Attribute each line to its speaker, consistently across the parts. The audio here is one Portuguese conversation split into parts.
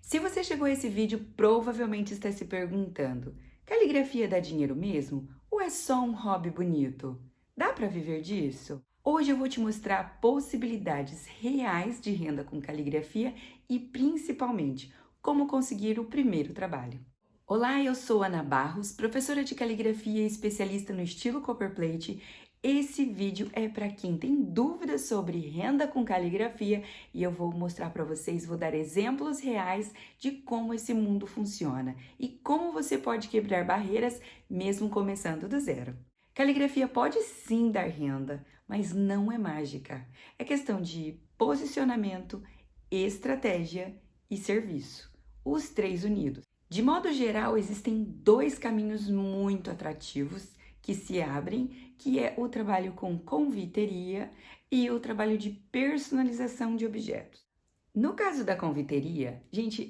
Speaker 1: Se você chegou a esse vídeo, provavelmente está se perguntando: caligrafia dá dinheiro mesmo? Ou é só um hobby bonito? Dá para viver disso? Hoje eu vou te mostrar possibilidades reais de renda com caligrafia e principalmente como conseguir o primeiro trabalho. Olá, eu sou Ana Barros, professora de caligrafia e especialista no estilo Copperplate. Esse vídeo é para quem tem dúvidas sobre renda com caligrafia e eu vou mostrar para vocês, vou dar exemplos reais de como esse mundo funciona e como você pode quebrar barreiras mesmo começando do zero. Caligrafia pode sim dar renda, mas não é mágica. É questão de posicionamento, estratégia e serviço, os três unidos. De modo geral, existem dois caminhos muito atrativos que se abrem, que é o trabalho com conviteria e o trabalho de personalização de objetos. No caso da conviteria, gente,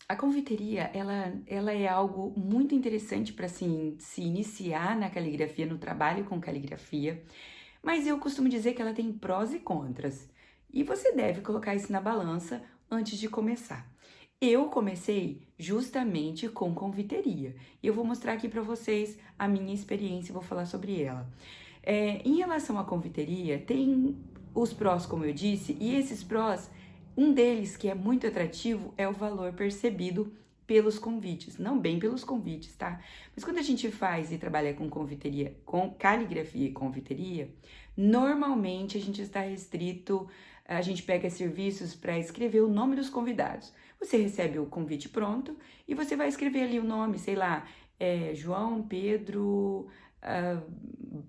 Speaker 1: a conviteria ela é algo muito interessante para se iniciar na caligrafia, no trabalho com caligrafia, mas eu costumo dizer que ela tem prós e contras, e você deve colocar isso na balança antes de começar. Eu comecei justamente com conviteria e eu vou mostrar aqui para vocês a minha experiência e vou falar sobre ela. Em relação à conviteria, tem os prós, como eu disse, e esses prós, um deles que é muito atrativo é o valor percebido pelos convites, não bem pelos convites, tá? Mas quando a gente faz e trabalha com conviteria, com caligrafia e conviteria, normalmente a gente está restrito, a gente pega serviços para escrever o nome dos convidados. Você recebe o convite pronto e você vai escrever ali o nome, sei lá, João, Pedro,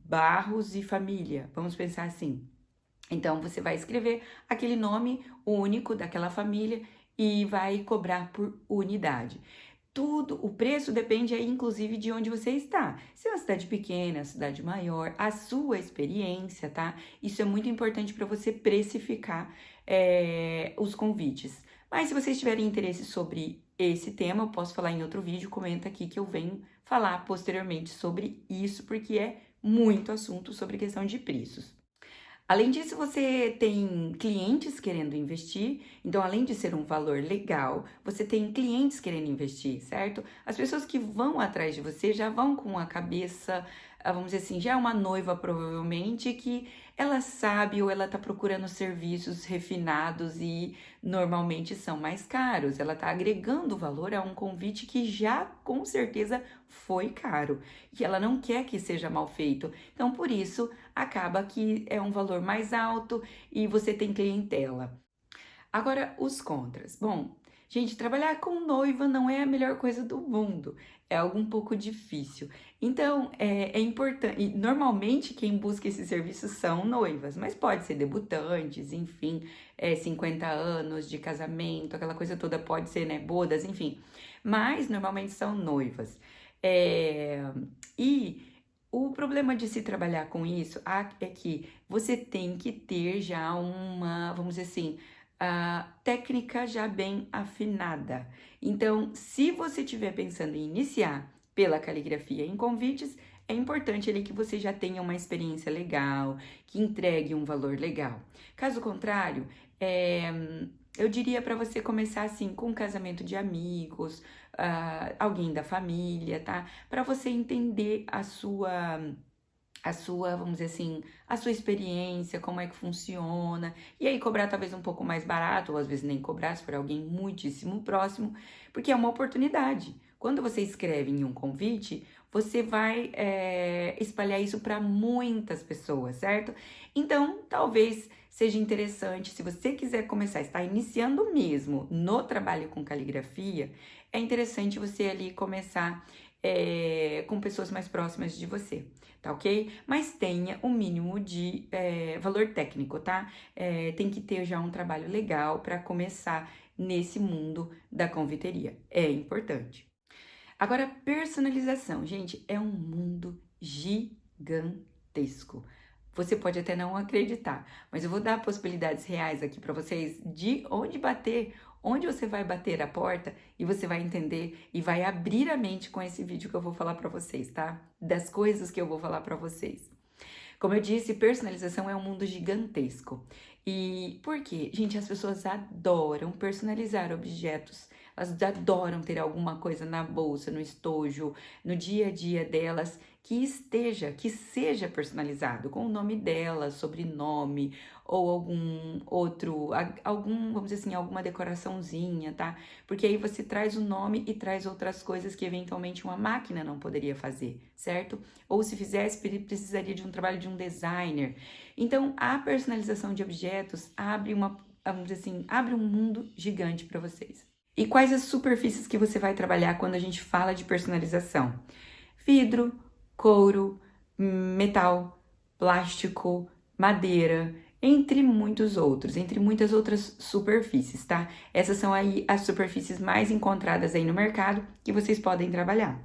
Speaker 1: Barros e família, vamos pensar assim. Então, você vai escrever aquele nome único daquela família e vai cobrar por unidade. Tudo, o preço depende aí, inclusive, de onde você está. Se é uma cidade pequena, cidade maior, a sua experiência, tá? Isso é muito importante para você precificar os convites. Mas se vocês tiverem interesse sobre esse tema, eu posso falar em outro vídeo, comenta aqui que eu venho falar posteriormente sobre isso, porque é muito assunto sobre questão de preços. Além disso, você tem clientes querendo investir, então além de ser um valor legal, você tem clientes querendo investir, certo? As pessoas que vão atrás de você já vão com a cabeça, vamos dizer assim, já é uma noiva provavelmente que ela sabe ou ela tá procurando serviços refinados e normalmente são mais caros. Ela tá agregando valor a um convite que já com certeza foi caro e ela não quer que seja mal feito. Então, por isso, acaba que é um valor mais alto e você tem clientela. Agora, os contras. Bom, gente, trabalhar com noiva não é a melhor coisa do mundo, é algo um pouco difícil. Então, é importante, e normalmente quem busca esse serviço são noivas, mas pode ser debutantes, enfim, 50 anos de casamento, aquela coisa toda, pode ser, né, bodas, enfim, mas normalmente são noivas. É, e o problema de se trabalhar com isso é que você tem que ter já uma, vamos dizer assim, a técnica já bem afinada. Então, se você estiver pensando em iniciar pela caligrafia em convites, é importante ali que você já tenha uma experiência legal, que entregue um valor legal. Caso contrário, eu diria para você começar assim com um casamento de amigos, alguém da família, tá? Para você entender a sua, vamos dizer assim, a sua experiência, como é que funciona, e aí cobrar talvez um pouco mais barato, ou às vezes nem cobrar, se for alguém muitíssimo próximo, porque é uma oportunidade. Quando você escreve em um convite, você vai espalhar isso para muitas pessoas, certo? Então, talvez seja interessante, se você quiser começar, está iniciando mesmo no trabalho com caligrafia, é interessante você ali começar com pessoas mais próximas de você, tá ok? Mas tenha o mínimo de valor técnico, tá? Tem que ter já um trabalho legal para começar nesse mundo da conviteria, é importante. Agora, personalização, gente, é um mundo gigantesco. Você pode até não acreditar, mas eu vou dar possibilidades reais aqui para vocês de onde bater, onde você vai bater a porta e você vai entender e vai abrir a mente com esse vídeo que eu vou falar para vocês, tá? Das coisas que eu vou falar para vocês. Como eu disse, personalização é um mundo gigantesco. E por quê? Gente, as pessoas adoram personalizar objetos. Elas adoram ter alguma coisa na bolsa, no estojo, no dia a dia delas que seja personalizado com o nome dela, sobrenome ou algum outro, vamos dizer assim, alguma decoraçãozinha, tá? Porque aí você traz o nome e traz outras coisas que eventualmente uma máquina não poderia fazer, certo? Ou se fizesse, precisaria de um trabalho de um designer. Então, a personalização de objetos vamos dizer assim, abre um mundo gigante para vocês. E quais as superfícies que você vai trabalhar quando a gente fala de personalização? Vidro, couro, metal, plástico, madeira, entre muitos outros, entre muitas outras superfícies, tá? Essas são aí as superfícies mais encontradas aí no mercado que vocês podem trabalhar.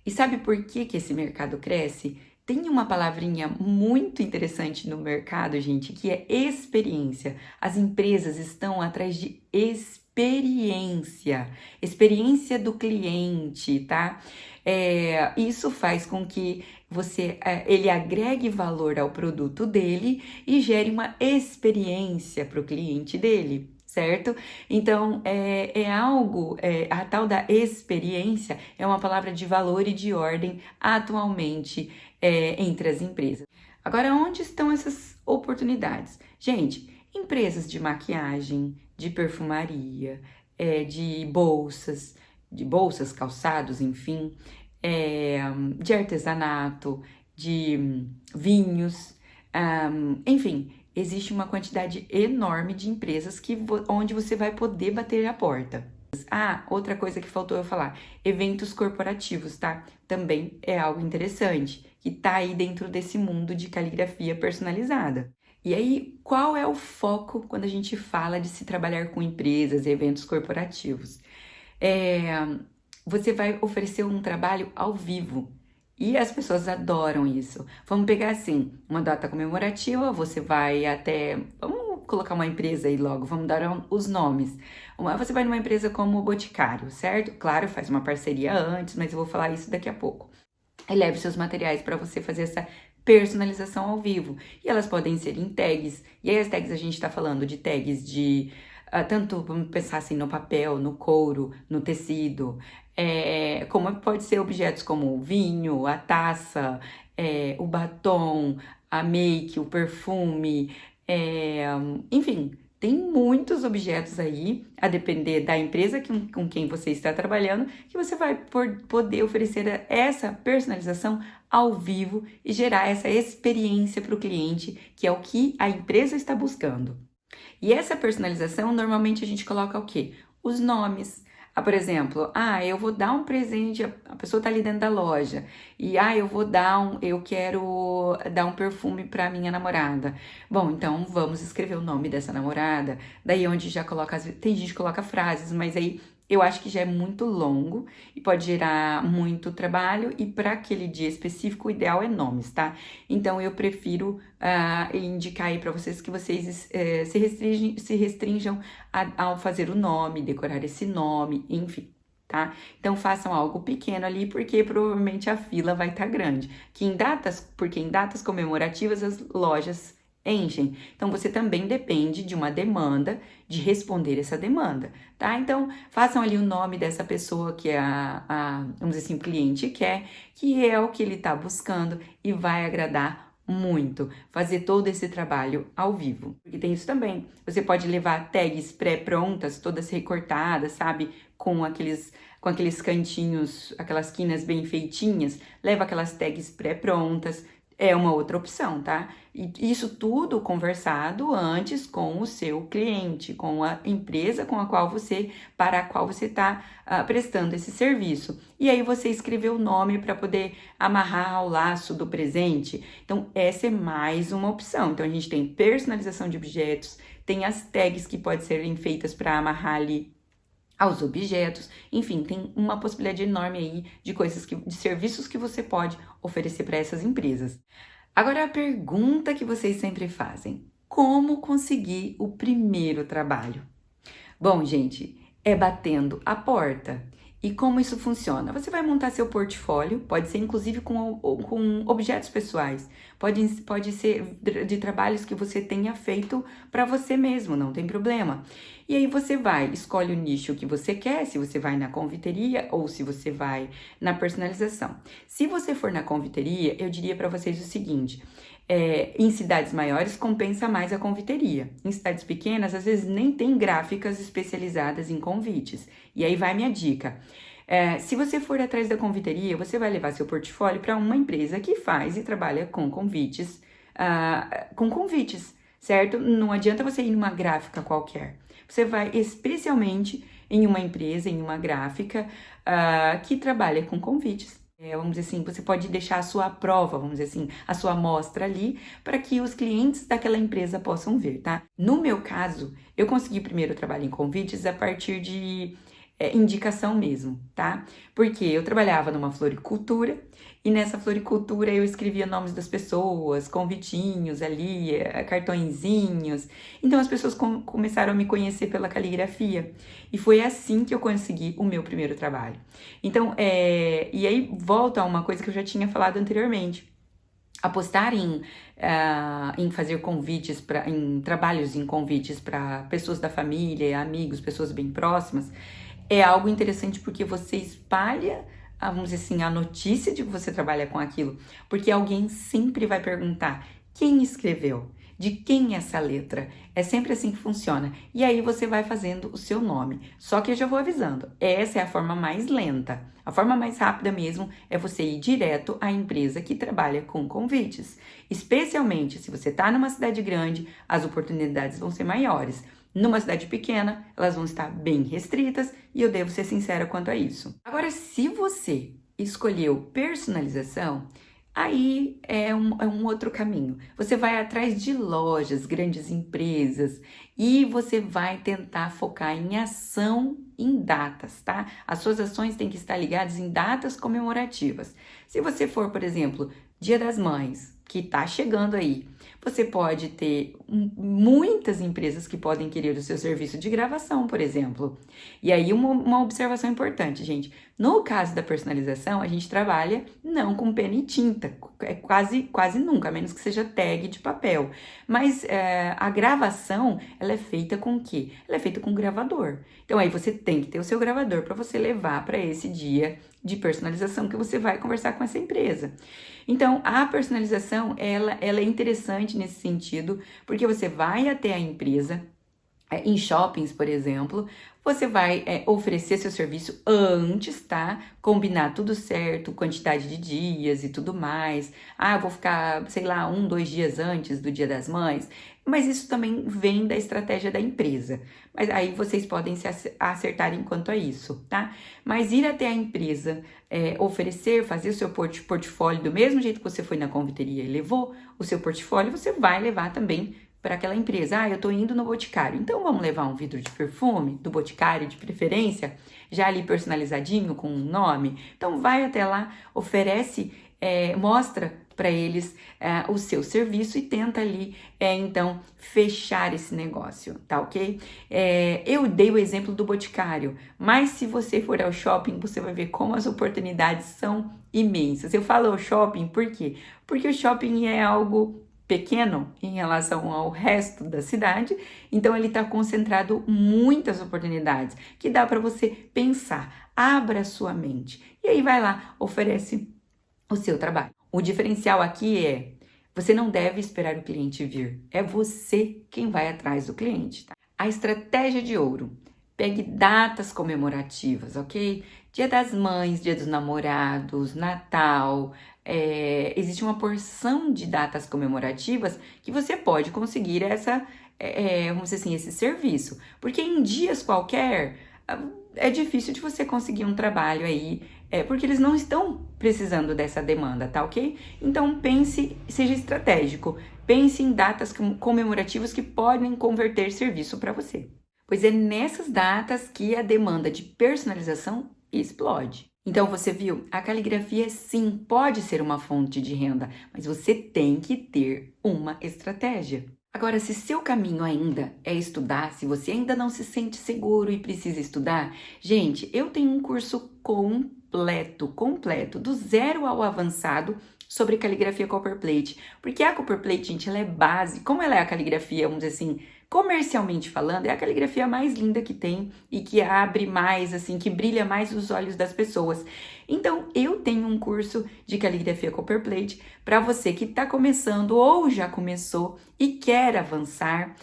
Speaker 1: E sabe por que que esse mercado cresce? Tem uma palavrinha muito interessante no mercado, gente, que é experiência. As empresas estão atrás de experiência do cliente, tá? Isso faz com que ele agregue valor ao produto dele e gere uma experiência para o cliente dele. Certo? Então, a tal da experiência é uma palavra de valor e de ordem atualmente entre as empresas. Agora, onde estão essas oportunidades? Gente, empresas de maquiagem, de perfumaria, de bolsas, calçados, enfim, de artesanato, de vinhos, enfim, existe uma quantidade enorme de empresas onde você vai poder bater a porta. Ah, outra coisa que faltou eu falar, eventos corporativos, tá? Também é algo interessante, que tá aí dentro desse mundo de caligrafia personalizada. E aí, qual é o foco quando a gente fala de se trabalhar com empresas e eventos corporativos? Você vai oferecer um trabalho ao vivo. E as pessoas adoram isso. Vamos pegar assim, uma data comemorativa, você vai até... Vamos colocar uma empresa aí logo, vamos dar os nomes. Você vai numa empresa como o Boticário, certo? Claro, faz uma parceria antes, mas eu vou falar isso daqui a pouco. E leve seus materiais para você fazer essa personalização ao vivo. E elas podem ser em tags. E aí as tags a gente está falando de tags de... tanto, vamos pensar assim, no papel, no couro, no tecido, como pode ser objetos como o vinho, a taça, o batom, a make, o perfume, enfim, tem muitos objetos aí, a depender da empresa com quem você está trabalhando, que você vai poder oferecer essa personalização ao vivo e gerar essa experiência para o cliente, que é o que a empresa está buscando. E essa personalização, normalmente a gente coloca o quê? Os nomes. Por exemplo, eu vou dar um presente, a pessoa tá ali dentro da loja, e eu quero dar um perfume para minha namorada. Bom, então vamos escrever o nome dessa namorada, daí onde já coloca, tem gente que coloca frases, mas aí eu acho que já é muito longo e pode gerar muito trabalho, e para aquele dia específico o ideal é nomes, tá? Então eu prefiro indicar aí para vocês que vocês se restringam ao fazer o nome, decorar esse nome, enfim, tá? Então façam algo pequeno ali, porque provavelmente a fila vai estar grande. Porque em datas comemorativas as lojas enchem. Então você também depende de uma demanda, de responder essa demanda, tá? Então façam ali o nome dessa pessoa que vamos dizer assim, o cliente quer, que é o que ele está buscando, e vai agradar muito fazer todo esse trabalho ao vivo. Porque tem isso também. Você pode levar tags pré-prontas, todas recortadas, sabe? Com aqueles cantinhos, aquelas quinas bem feitinhas. Leva aquelas tags pré-prontas. É uma outra opção, tá? E isso tudo conversado antes com o seu cliente, com a empresa para a qual você está prestando esse serviço. E aí você escreveu o nome para poder amarrar ao laço do presente. Então, essa é mais uma opção. Então, a gente tem personalização de objetos, tem as tags que podem serem feitas para amarrar ali aos objetos, enfim, tem uma possibilidade enorme aí de serviços que você pode oferecer para essas empresas. Agora a pergunta que vocês sempre fazem: como conseguir o primeiro trabalho? Bom, gente, é batendo a porta. E como isso funciona? Você vai montar seu portfólio, pode ser inclusive com objetos pessoais, pode ser de trabalhos que você tenha feito para você mesmo, não tem problema. E aí você escolhe o nicho que você quer, se você vai na confeiteria ou se você vai na personalização. Se você for na confeiteria, eu diria para vocês o seguinte: em cidades maiores compensa mais a confeiteria. Em cidades pequenas, às vezes nem tem gráficas especializadas em convites. E aí vai minha dica. Se você for atrás da confeiteria, você vai levar seu portfólio para uma empresa que faz e trabalha com convites, certo? Não adianta você ir numa gráfica qualquer. Você vai especialmente em uma empresa, em uma gráfica que trabalha com convites. Vamos dizer assim, você pode deixar a sua prova, vamos dizer assim, a sua amostra ali, para que os clientes daquela empresa possam ver, tá? No meu caso, eu consegui primeiro trabalho em convites a partir de indicação mesmo, tá? Porque eu trabalhava numa floricultura e nessa floricultura eu escrevia nomes das pessoas, convitinhos ali, cartõezinhos. Então as pessoas começaram a me conhecer pela caligrafia e foi assim que eu consegui o meu primeiro trabalho. Então, e aí volta a uma coisa que eu já tinha falado anteriormente. Apostar em fazer convites, em trabalhos em convites para pessoas da família, amigos, pessoas bem próximas, é algo interessante porque você espalha, vamos dizer assim, a notícia de que você trabalha com aquilo, porque alguém sempre vai perguntar quem escreveu, de quem é essa letra. É sempre assim que funciona. E aí você vai fazendo o seu nome. Só que eu já vou avisando, essa é a forma mais lenta. A forma mais rápida mesmo é você ir direto à empresa que trabalha com convites. Especialmente se você está numa cidade grande, as oportunidades vão ser maiores. Numa cidade pequena, elas vão estar bem restritas e eu devo ser sincera quanto a isso. Agora, se você escolheu personalização, aí é um outro caminho. Você vai atrás de lojas, grandes empresas e você vai tentar focar em ação em datas, tá? As suas ações têm que estar ligadas em datas comemorativas. Se você for, por exemplo, Dia das Mães, que tá chegando aí, você pode ter muitas empresas que podem querer o seu serviço de gravação, por exemplo. E aí uma observação importante, gente. No caso da personalização, a gente trabalha não com pena e tinta, quase nunca, a menos que seja tag de papel. Mas a gravação, ela é feita com o quê? Ela é feita com gravador. Então aí você tem que ter o seu gravador para você levar para esse dia de personalização que você vai conversar com essa empresa. Então, a personalização, ela é interessante nesse sentido, porque você vai até a empresa, em shoppings, por exemplo, você vai oferecer seu serviço antes, tá? Combinar tudo certo, quantidade de dias e tudo mais. Eu vou ficar, sei lá, 2 dias antes do Dia das Mães. Mas isso também vem da estratégia da empresa. Mas aí vocês podem se acertar quanto a isso, tá? Mas ir até a empresa, oferecer, fazer o seu portfólio do mesmo jeito que você foi na confeiteria e levou o seu portfólio, você vai levar também para aquela empresa. Eu tô indo no Boticário, então vamos levar um vidro de perfume do Boticário de preferência, já ali personalizadinho com um nome. Então vai até lá, oferece, mostra para eles o seu serviço e tenta ali, então, fechar esse negócio, tá ok? Eu dei o exemplo do Boticário, mas se você for ao shopping, você vai ver como as oportunidades são imensas. Eu falo ao shopping por quê? Porque o shopping é algo pequeno em relação ao resto da cidade, então ele está concentrado muitas oportunidades que dá para você pensar, abra a sua mente e aí vai lá, oferece o seu trabalho. O diferencial aqui você não deve esperar o cliente vir, é você quem vai atrás do cliente, tá? A estratégia de ouro, pegue datas comemorativas, ok? Dia das Mães, Dia dos Namorados, Natal, existe uma porção de datas comemorativas que você pode conseguir vamos dizer assim, esse serviço. Porque em dias qualquer, é difícil de você conseguir um trabalho aí, porque eles não estão precisando dessa demanda, tá ok? Então seja estratégico, pense em datas comemorativas que podem converter serviço para você. Pois é nessas datas que a demanda de personalização explode. Então você viu, a caligrafia sim pode ser uma fonte de renda, mas você tem que ter uma estratégia. Agora, se seu caminho ainda é estudar, se você ainda não se sente seguro e precisa estudar, gente, eu tenho um curso completo, do zero ao avançado, sobre caligrafia copperplate. Porque a copperplate, gente, ela é base, como ela é a caligrafia, vamos dizer assim, comercialmente falando, é a caligrafia mais linda que tem e que abre mais, assim, que brilha mais os olhos das pessoas. Então, eu tenho um curso de caligrafia copperplate para você que está começando ou já começou e quer avançar.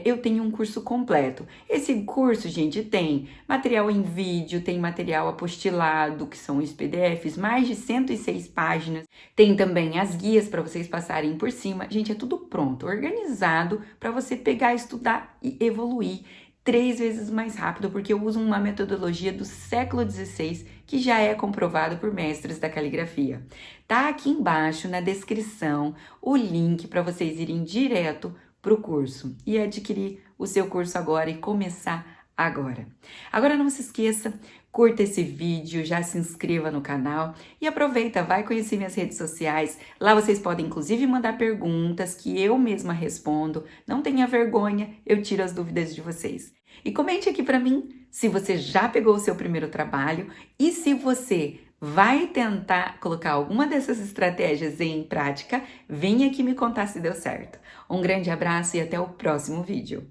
Speaker 1: Eu tenho um curso completo. Esse curso, gente, tem material em vídeo, tem material apostilado, que são os PDFs, mais de 106 páginas. Tem também as guias para vocês passarem por cima. Gente, é tudo pronto, organizado para você pegar, estudar e evoluir 3 vezes mais rápido, porque eu uso uma metodologia do século XVI que já é comprovado por mestres da caligrafia. Tá aqui embaixo na descrição o link para vocês irem direto para o curso e adquirir o seu curso agora e começar agora. Agora não se esqueça, curta esse vídeo, já se inscreva no canal e aproveita, vai conhecer minhas redes sociais. Lá vocês podem inclusive mandar perguntas que eu mesma respondo. Não tenha vergonha, eu tiro as dúvidas de vocês. E comente aqui para mim se você já pegou o seu primeiro trabalho e se você vai tentar colocar alguma dessas estratégias em prática, venha aqui me contar se deu certo. Um grande abraço e até o próximo vídeo.